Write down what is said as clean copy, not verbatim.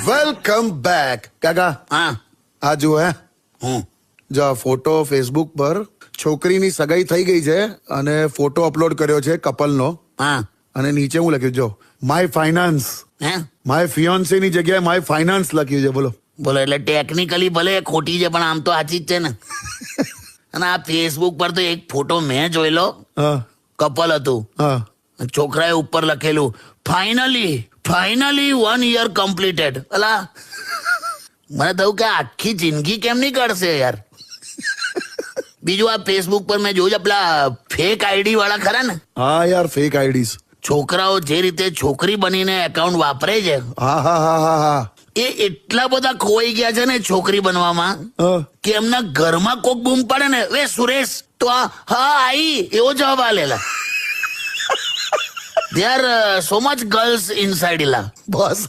Welcome back કાકા. હા આ જુઓ હે હું જો આ ફોટો ફેસબુક પર છોકરીની સગાઈ થઈ ગઈ છે અને ફોટો અપલોડ કર્યો છે કપલનો. હા અને નીચે હું લખ્યું જો માય ફાઇનાન્સ. હે માય ફિયોન્સી ની જગ્યાએ માય ફાઇનાન્સ લખ્યું છે. બોલો બોલો એટલે ટેકનિકલી ભલે ખોટી છે પણ આમ તો સાચી જ છે ને. અને આ ફેસબુક પર તો એક ફોટો મેં જોયેલો. હા કપલ હતું. હા છોકરાએ ઉપર લખેલું ફાઇનલી 1 year કમ્પ્લીટેડ. અલા મને થયું કે આખી જિંદગી કેમ નહીં કાઢશે યાર. બીજું આ ફેસબુક પર મેં જોયું છે પેલા ફેક આઈડી વાળા ખરા ને. હા યાર ફેક આઈડીઝ. છોકરાઓ જે રીતે છોકરી બનીને એકાઉન્ટ વાપરે છે હા હા હા હા હા એ એટલા બધા ખોવાઈ ગયા છે ને છોકરી બનવામાં હા. કે એમના ઘરમાં કોક બૂમ પડે ને વે સુરેશ તો આ હા આઈ એવો જવાબ આલેલા. There are so much girls inside ila. Bus